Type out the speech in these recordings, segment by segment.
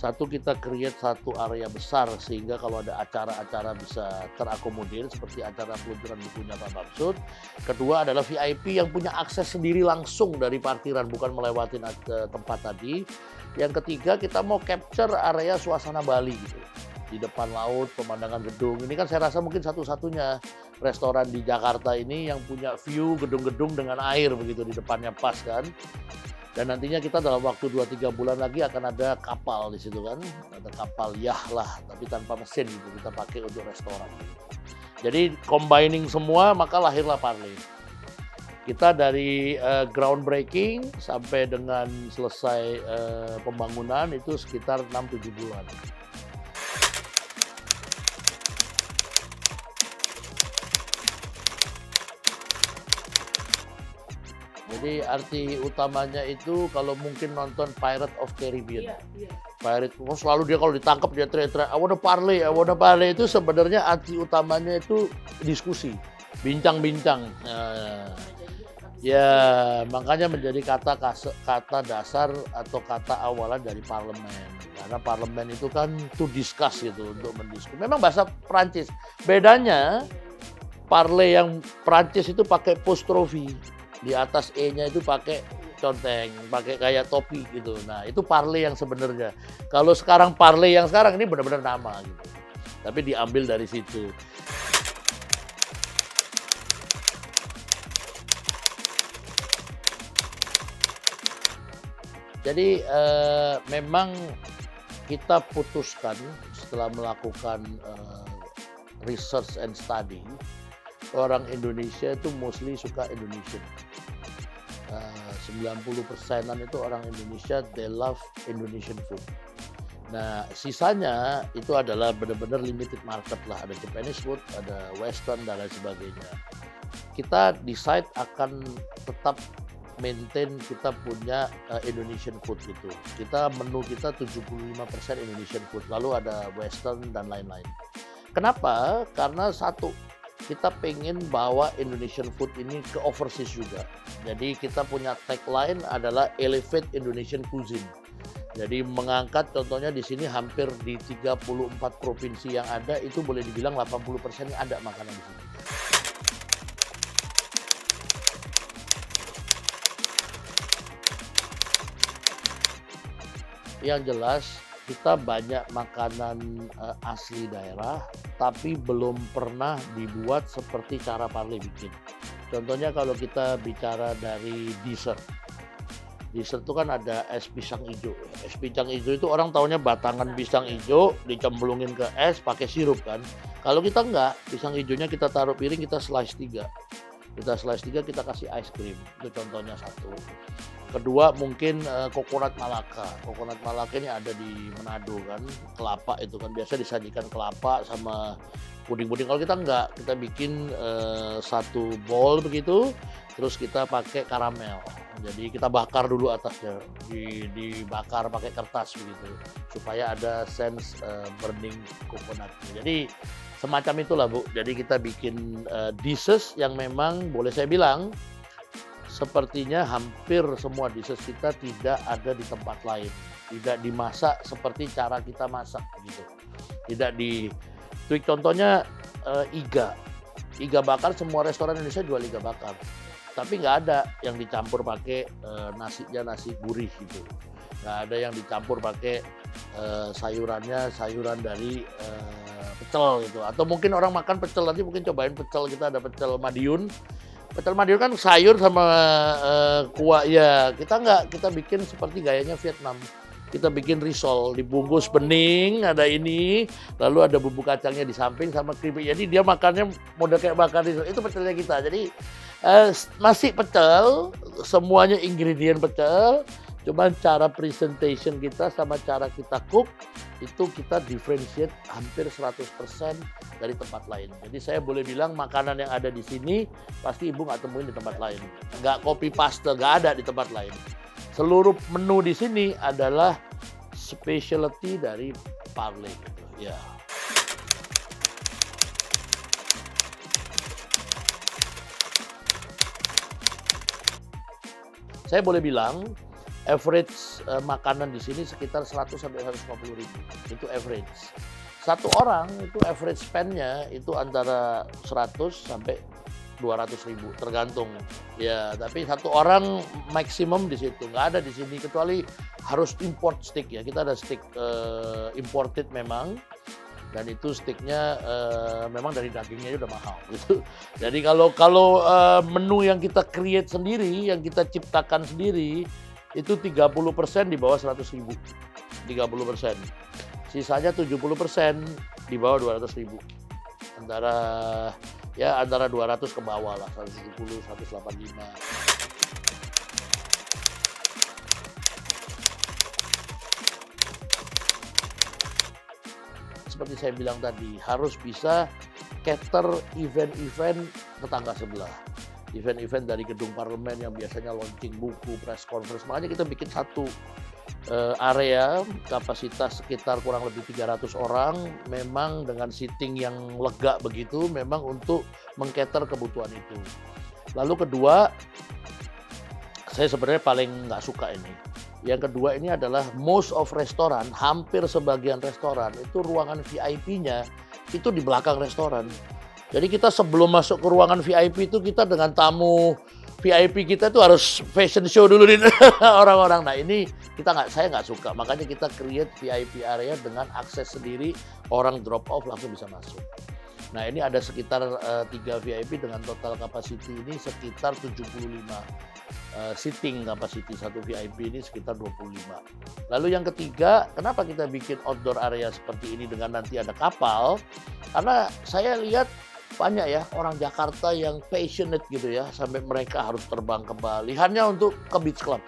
Satu, kita create satu area besar sehingga kalau ada acara-acara bisa terakomodir seperti acara peluncuran bukunya Pak Bamsud. Kedua adalah VIP yang punya akses sendiri langsung dari parkiran, bukan melewati tempat tadi. Yang ketiga, kita mau capture area suasana Bali gitu. Di depan laut, pemandangan gedung. Ini kan saya rasa mungkin satu-satunya restoran di Jakarta ini yang punya view gedung-gedung dengan air begitu di depannya pas kan. Dan nantinya kita dalam waktu 2-3 bulan lagi akan ada kapal di situ kan. Ada kapal yah lah, tapi tanpa mesin gitu. Kita pakai untuk restoran. Jadi combining semua maka lahirlah Parley. Kita dari groundbreaking sampai dengan selesai pembangunan itu sekitar 6-7 bulan. Jadi arti utamanya itu kalau mungkin nonton Pirate of Caribbean. Iya. Pirate, selalu dia kalau ditangkap dia teriak-teriak, I wanna parley. Itu sebenarnya arti utamanya itu diskusi, bincang-bincang. Ya, makanya menjadi kata dasar atau kata awalan dari parlemen. Karena parlemen itu kan to discuss gitu, untuk mendiskusi. Memang bahasa Prancis. Bedanya parley yang Prancis itu pakai apostrophe. Di atas E-nya itu pakai conteng, pakai kayak topi gitu. Nah, itu parley yang sebenarnya. Kalau sekarang parley yang sekarang ini benar-benar nama gitu. Tapi diambil dari situ. Jadi memang kita putuskan setelah melakukan research and study, orang Indonesia itu mostly suka Indonesian. 90%-an itu orang Indonesia, they love Indonesian food. Nah, sisanya itu adalah benar-benar limited market lah. Ada Japanese food, ada Western, dan lain sebagainya. Kita decide akan tetap maintain kita punya Indonesian food gitu. Menu kita 75% Indonesian food, lalu ada Western dan lain-lain. Kenapa? Karena satu, kita pengen bawa Indonesian food ini ke overseas juga. Jadi kita punya tagline adalah Elevate Indonesian Cuisine. Jadi mengangkat contohnya di sini hampir di 34 provinsi yang ada itu boleh dibilang 80% ada makanan di sini. Yang jelas kita banyak makanan asli daerah, tapi belum pernah dibuat seperti cara Parley bikin. Contohnya kalau kita bicara dari dessert. Dessert itu kan ada es pisang hijau. Es pisang hijau itu orang taunya batangan pisang hijau dicemplungin ke es pakai sirup kan. Kalau kita enggak, pisang hijaunya kita taruh piring, kita slice 3. Kita slice 3, kita kasih ice cream. Itu contohnya satu. Kedua mungkin coconut Malaka. Coconut Malaka ini ada di Manado kan, kelapa itu kan biasa disajikan kelapa sama puding-puding. Kalau kita enggak, kita bikin satu bowl begitu, terus kita pakai karamel. Jadi kita bakar dulu atasnya, dibakar pakai kertas begitu, supaya ada sense burning coconut. Jadi semacam itulah Bu. Jadi kita bikin dishes yang memang boleh saya bilang sepertinya hampir semua dishes kita tidak ada di tempat lain. Tidak dimasak seperti cara kita masak gitu. Tidak di tweak, contohnya iga. Iga bakar, semua restoran Indonesia jual iga bakar. Tapi nggak ada yang dicampur pakai nasi gurih gitu. Nggak ada yang dicampur pakai sayuran dari pecel gitu. Atau mungkin orang makan pecel, nanti mungkin cobain pecel, kita ada pecel Madiun. Pecel Madiun kan sayur sama kuah ya. Kita enggak, kita bikin seperti gayanya Vietnam. Kita bikin risol, dibungkus bening, ada ini, lalu ada bumbu kacangnya di samping sama keripik. Jadi dia makannya model kayak bakar risol. Itu pecelnya kita. Jadi masih pecel, semuanya ingredient pecel. Cuman cara presentation kita sama cara kita cook itu kita differentiate hampir 100% dari tempat lain. Jadi saya boleh bilang makanan yang ada di sini pasti Ibu nggak temuin di tempat lain. Nggak copy paste, nggak ada di tempat lain. Seluruh menu di sini adalah specialty dari Parley gitu. Ya. Saya boleh bilang average, makanan di sini sekitar 100 sampai 150.000, itu average. Satu orang itu average spend-nya itu antara 100 sampai 200.000 tergantung. Ya, tapi satu orang maksimum di situ, nggak ada di sini kecuali harus import steak ya. Kita ada steak, imported memang, dan itu steaknya memang dari dagingnya udah mahal gitu. Jadi kalau menu yang kita create sendiri, yang kita ciptakan sendiri, itu 30% di bawah 100.000, 30%. Sisanya 70% di bawah 200.000. Antara 200 ke bawah lah, 170, 185. Seperti saya bilang tadi, harus bisa cater event-event tetangga sebelah. Event-event dari gedung parlemen yang biasanya launching buku, press conference. Makanya kita bikin satu area kapasitas sekitar kurang lebih 300 orang, memang dengan seating yang lega begitu, memang untuk meng-cater kebutuhan itu. Lalu kedua, saya sebenarnya paling nggak suka ini. Yang kedua ini adalah most of restoran, hampir sebagian restoran itu ruangan VIP-nya itu di belakang restoran. Jadi kita sebelum masuk ke ruangan VIP itu kita dengan tamu VIP kita tuh harus fashion show dulu nih orang-orang. Nah ini saya nggak suka, makanya kita create VIP area dengan akses sendiri, orang drop off langsung bisa masuk. Nah ini ada sekitar 3 VIP dengan total capacity ini sekitar 75. Seating capacity satu VIP ini sekitar 25. Lalu yang ketiga, kenapa kita bikin outdoor area seperti ini dengan nanti ada kapal? Karena saya lihat banyak ya orang Jakarta yang passionate gitu ya, sampai mereka harus terbang ke Bali hanya untuk ke beach club.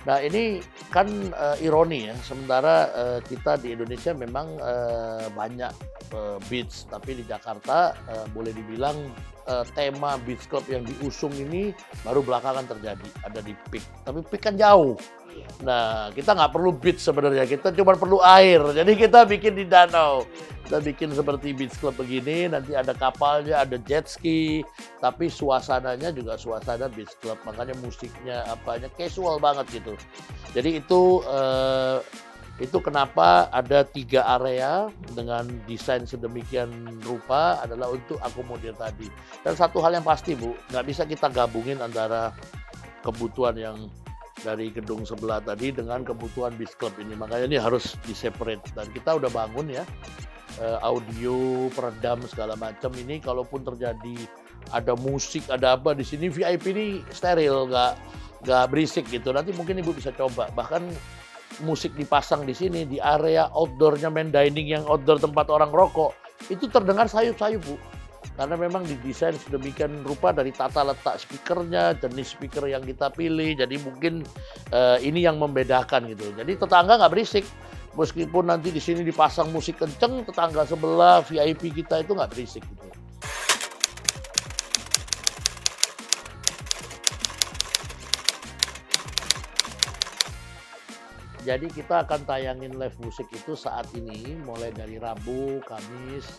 Nah ini kan ironi ya, sementara kita di Indonesia memang banyak beach, tapi di Jakarta boleh dibilang tema beach club yang diusung ini baru belakangan terjadi, ada di Peak. Tapi Peak kan jauh. Nah kita nggak perlu beach sebenarnya, kita cuma perlu air, jadi kita bikin di danau. Kita bikin seperti beach club begini, nanti ada kapalnya, ada jet ski, tapi suasananya juga suasana beach club, makanya musiknya apanya casual banget gitu. Jadi itu kenapa ada 3 area dengan desain sedemikian rupa adalah untuk akomodir tadi. Dan satu hal yang pasti Bu, nggak bisa kita gabungin antara kebutuhan yang dari gedung sebelah tadi dengan kebutuhan beach club ini, makanya ini harus di-separate. Dan kita udah bangun ya, audio, peredam segala macam ini, kalaupun terjadi ada musik, ada apa di sini, VIP ini steril, nggak berisik gitu. Nanti mungkin Ibu bisa coba, bahkan musik dipasang di sini, di area outdoornya main dining yang outdoor tempat orang rokok, itu terdengar sayup-sayup Bu. Karena memang didesain sedemikian rupa dari tata letak speakernya, jenis speaker yang kita pilih, jadi mungkin ini yang membedakan gitu. Jadi tetangga nggak berisik. Meskipun nanti di sini dipasang musik kenceng, tetangga sebelah VIP kita itu nggak berisik gitu. Jadi kita akan tayangin live musik itu saat ini, mulai dari Rabu, Kamis,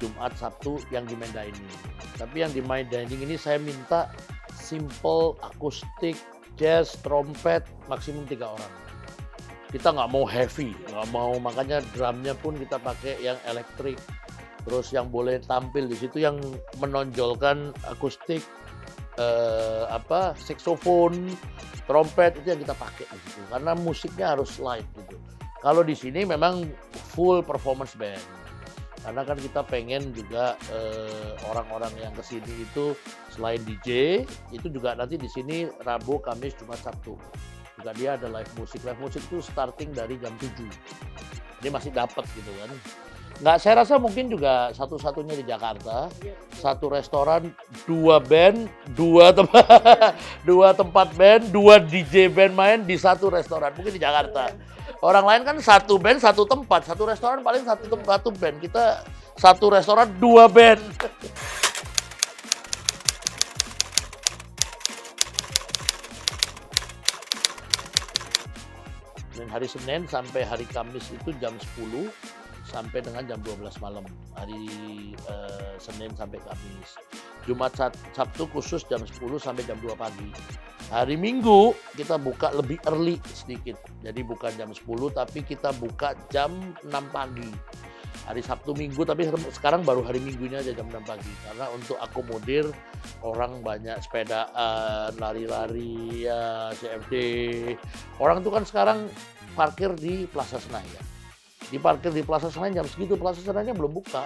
Jumat, Sabtu yang di main dining. Tapi yang di main dining ini saya minta simple, akustik, jazz, trompet, maksimum 3 orang. Kita nggak mau heavy, nggak mau, makanya drumnya pun kita pakai yang elektrik. Terus yang boleh tampil di situ yang menonjolkan akustik, saksofon, trompet itu yang kita pakai di situ. Karena musiknya harus live gitu. Kalau di sini memang full performance band. Karena kan kita pengen juga orang-orang yang kesini itu selain DJ, itu juga nanti di sini Rabu, Kamis, Jumat, Sabtu. Juga dia ada live musik. Live musik itu starting dari jam 7. Ini masih dapat gitu kan. Saya rasa mungkin juga satu-satunya di Jakarta, satu restoran, 2 band, 2 tempat band, 2 DJ band main di satu restoran, mungkin di Jakarta. Orang lain kan 1 band, 1 tempat, satu restoran paling 1 band. Kita 1 restoran, 2 band. Dan hari Senin sampai hari Kamis itu jam 10 sampai dengan jam 12 malam. Hari Senin sampai Kamis. Jumat, Sabtu khusus jam 10 sampai jam 2 pagi. Hari Minggu kita buka lebih early sedikit, jadi bukan jam 10 tapi kita buka jam 6 pagi. Hari Sabtu Minggu, tapi sekarang baru hari Minggunya aja jam 6 pagi, karena untuk akomodir orang banyak sepedaan, lari-lari, ya, CFD. Orang tuh kan sekarang parkir di Plaza Senayan. Di parkir di Plaza Senayan jam segitu, Plaza Senayannya belum buka.